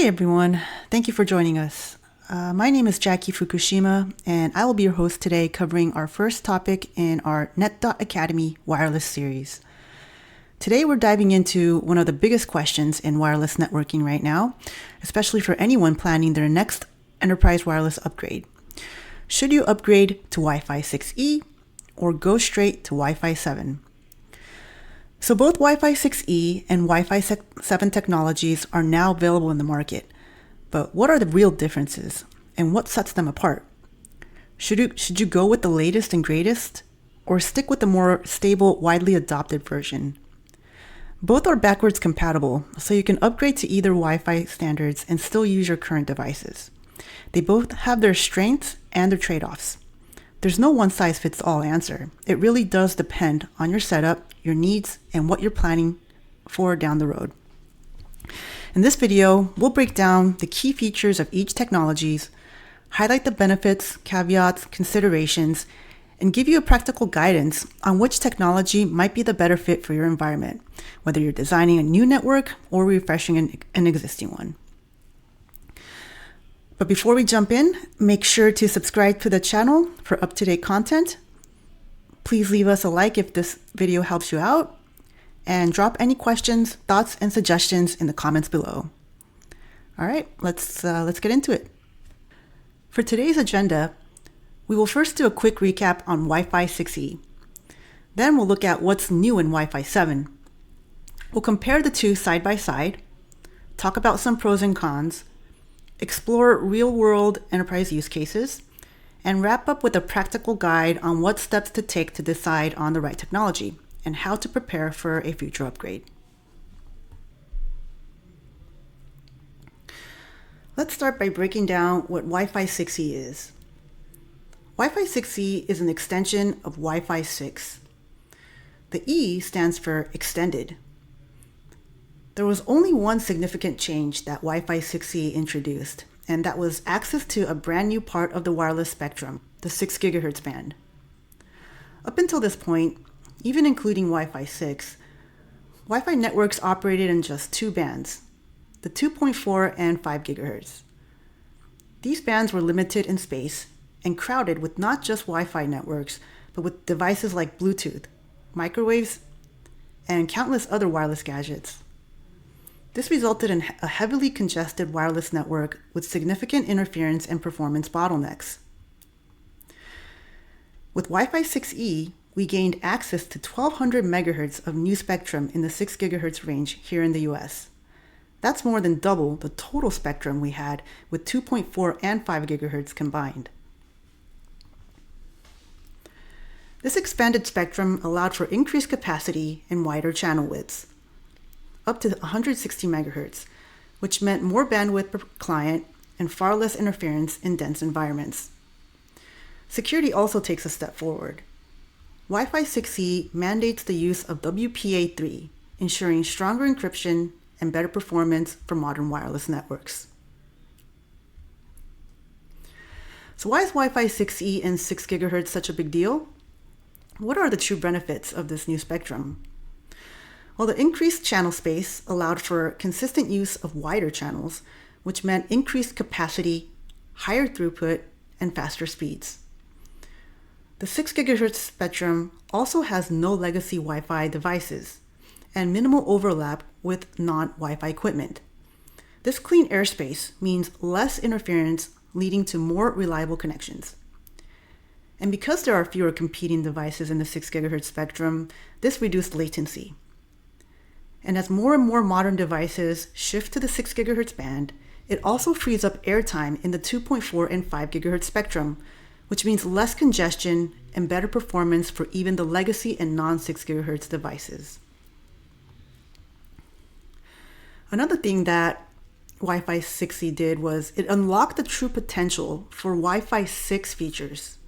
Hey everyone, thank you for joining us. My name is Jacky Fukushima, and I will be your host today covering our first topic in our Net.Academy wireless series. Today we're diving into one of the biggest questions in wireless networking right now, especially for anyone planning their next enterprise wireless upgrade. Should you upgrade to Wi-Fi 6E or go straight to Wi-Fi 7? So both Wi-Fi 6E and Wi-Fi 7 technologies are now available in the market. But what are the real differences and what sets them apart? Should you go with the latest and greatest or stick with the more stable, widely adopted version? Both are backwards compatible, so you can upgrade to either Wi-Fi standards and still use your current devices. They both have their strengths and their trade-offs. There's no one-size-fits-all answer. It really does depend on your setup, your needs, and what you're planning for down the road. In this video, we'll break down the key features of each technologies, highlight the benefits, caveats, considerations, and give you a practical guidance on which technology might be the better fit for your environment, whether you're designing a new network or refreshing an existing one. But before we jump in, make sure to subscribe to the channel for up-to-date content. Please leave us a like if this video helps you out, and drop any questions, thoughts, and suggestions in the comments below. All right, let's get into it. For today's agenda, we will first do a quick recap on Wi-Fi 6E. Then we'll look at what's new in Wi-Fi 7. We'll compare the two side by side, talk about some pros and cons, explore real-world enterprise use cases, and wrap up with a practical guide on what steps to take to decide on the right technology and how to prepare for a future upgrade. Let's start by breaking down what Wi-Fi 6E is. Wi-Fi 6E is an extension of Wi-Fi 6. The E stands for extended. There was only one significant change that Wi-Fi 6E introduced, and that was access to a brand new part of the wireless spectrum, the 6 GHz band. Up until this point, even including Wi-Fi 6, Wi-Fi networks operated in just two bands, the 2.4 and 5 GHz. These bands were limited in space and crowded with not just Wi-Fi networks, but with devices like Bluetooth, microwaves, and countless other wireless gadgets. This resulted in a heavily congested wireless network with significant interference and performance bottlenecks. With Wi-Fi 6E, we gained access to 1200 megahertz of new spectrum in the 6 gigahertz range here in the US. That's more than double the total spectrum we had with 2.4 and 5 gigahertz combined. This expanded spectrum allowed for increased capacity and wider channel widths, up to 160 megahertz, which meant more bandwidth per client and far less interference in dense environments. Security also takes a step forward. Wi-Fi 6E mandates the use of WPA3, ensuring stronger encryption and better performance for modern wireless networks. So why is Wi-Fi 6E and 6 GHz such a big deal? What are the true benefits of this new spectrum? Well, the increased channel space allowed for consistent use of wider channels, which meant increased capacity, higher throughput, and faster speeds. The 6 GHz spectrum also has no legacy Wi-Fi devices and minimal overlap with non-Wi-Fi equipment. This clean airspace means less interference, leading to more reliable connections. And because there are fewer competing devices in the 6 GHz spectrum, this reduced latency. And as more and more modern devices shift to the 6 GHz band, it also frees up airtime in the 2.4 and 5 GHz spectrum, which means less congestion and better performance for even the legacy and non-6 GHz devices. Another thing that Wi-Fi 6E did was it unlocked the true potential for Wi-Fi 6 features.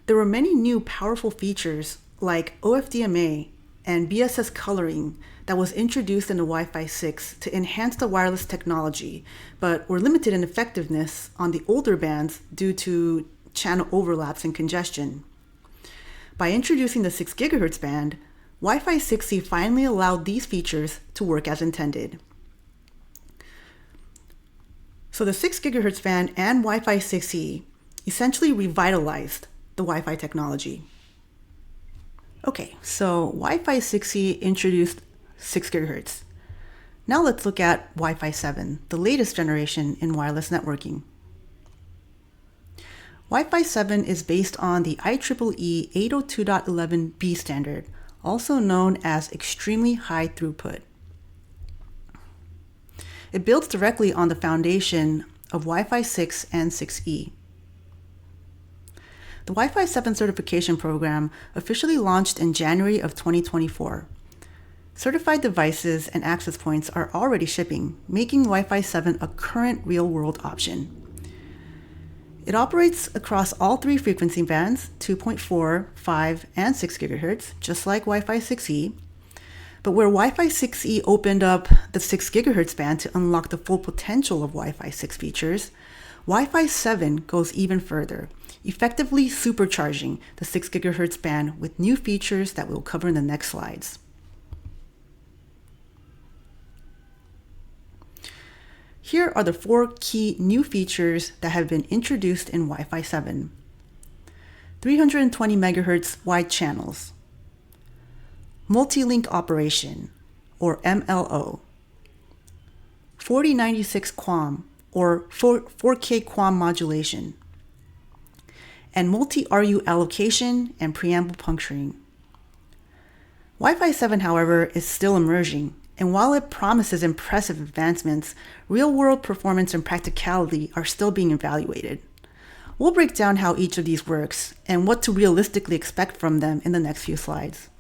There were many new powerful features like OFDMA and BSS coloring that was introduced in the Wi-Fi 6 to enhance the wireless technology, but were limited in effectiveness on the older bands due to channel overlaps and congestion. By introducing the 6 GHz band, Wi-Fi 6E finally allowed these features to work as intended. So the 6 gigahertz band and Wi-Fi 6E essentially revitalized the Wi-Fi technology. Okay, so Wi-Fi 6E introduced 6 gigahertz. Now let's look at Wi-Fi 7, the latest generation in wireless networking. Wi-Fi 7 is based on the IEEE 802.11b standard, also known as extremely high throughput. It builds directly on the foundation of Wi-Fi 6 and 6E. The Wi-Fi 7 certification program officially launched in January of 2024. Certified devices and access points are already shipping, making Wi-Fi 7 a current real-world option. It operates across all 3 frequency bands, 2.4, 5, and 6 gigahertz, just like Wi-Fi 6E. But where Wi-Fi 6E opened up the 6 gigahertz band to unlock the full potential of Wi-Fi 6 features, Wi-Fi 7 goes even further, effectively supercharging the 6 gigahertz band with new features that we'll cover in the next slides. Here are the 4 key new features that have been introduced in Wi-Fi 7. 320 megahertz wide channels, multi-link operation, or MLO, 4096 QAM, or 4K QAM modulation, and multi-RU allocation and preamble puncturing. Wi-Fi 7, however, is still emerging, and while it promises impressive advancements, real-world performance and practicality are still being evaluated. We'll break down how each of these works and what to realistically expect from them in the next few slides.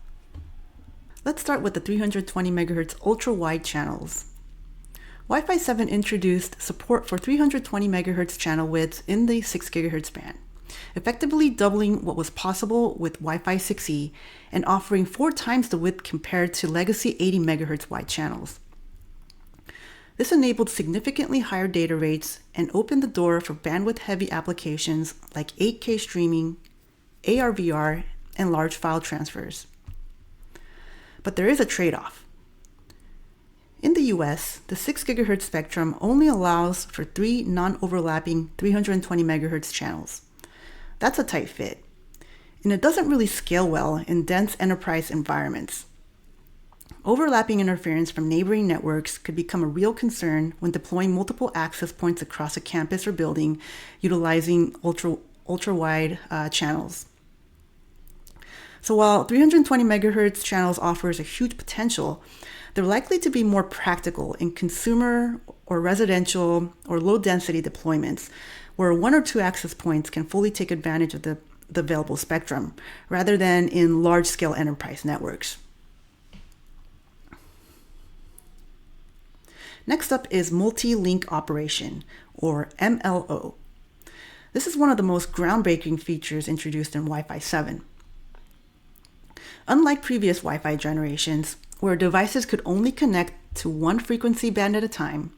Let's start with the 320 MHz ultra-wide channels. Wi-Fi 7 introduced support for 320 MHz channel widths in the 6 GHz band, effectively doubling what was possible with Wi-Fi 6E and offering 4 times the width compared to legacy 80 MHz wide channels. This enabled significantly higher data rates and opened the door for bandwidth-heavy applications like 8K streaming, AR/VR, and large file transfers. But there is a trade-off. In the US, the 6 GHz spectrum only allows for 3 non-overlapping 320 MHz channels. That's a tight fit, and it doesn't really scale well in dense enterprise environments. Overlapping interference from neighboring networks could become a real concern when deploying multiple access points across a campus or building utilizing ultra-wide channels. So while 320 MHz channels offers a huge potential, they're likely to be more practical in consumer or residential or low-density deployments, where 1 or 2 access points can fully take advantage of the available spectrum, rather than in large-scale enterprise networks. Next up is multi-link operation, or MLO. This is one of the most groundbreaking features introduced in Wi-Fi 7. Unlike previous Wi-Fi generations, where devices could only connect to 1 frequency band at a time,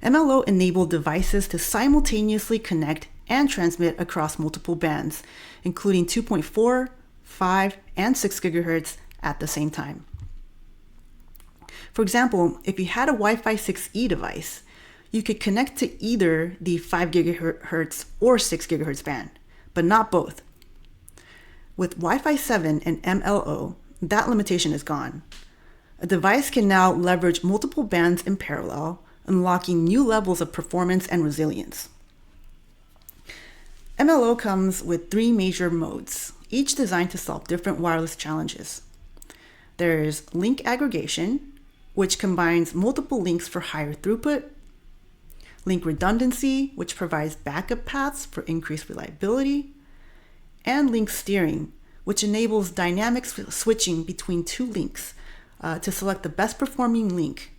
MLO enabled devices to simultaneously connect and transmit across multiple bands, including 2.4, 5, and 6 GHz at the same time. For example, if you had a Wi-Fi 6E device, you could connect to either the 5 GHz or 6 GHz band, but not both. With Wi-Fi 7 and MLO, that limitation is gone. A device can now leverage multiple bands in parallel, unlocking new levels of performance and resilience. MLO comes with 3 major modes, each designed to solve different wireless challenges. There's link aggregation, which combines multiple links for higher throughput, link redundancy, which provides backup paths for increased reliability, and link steering, which enables dynamic switching between 2 links to select the best performing link,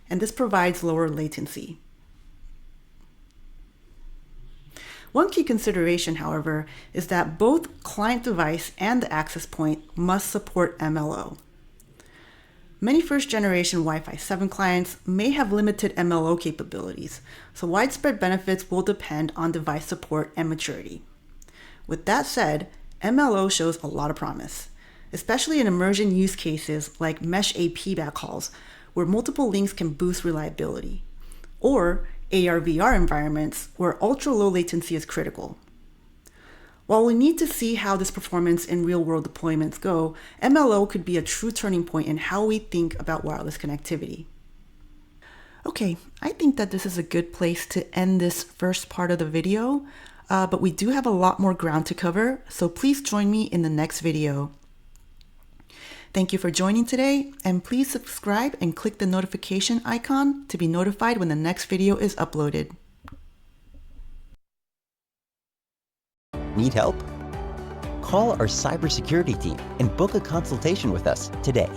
and this provides lower latency. One key consideration, however, is that both client device and the access point must support MLO. Many first-generation Wi-Fi 7 clients may have limited MLO capabilities, so widespread benefits will depend on device support and maturity. With that said, MLO shows a lot of promise, especially in emerging use cases like Mesh AP backhauls, where multiple links can boost reliability, or AR/VR environments where ultra-low latency is critical. While we need to see how this performance in real-world deployments go, MLO could be a true turning point in how we think about wireless connectivity. Okay, I think that this is a good place to end this first part of the video, but we do have a lot more ground to cover, so please join me in the next video. Thank you for joining today, and please subscribe and click the notification icon to be notified when the next video is uploaded. Need help? Call our cybersecurity team and book a consultation with us today.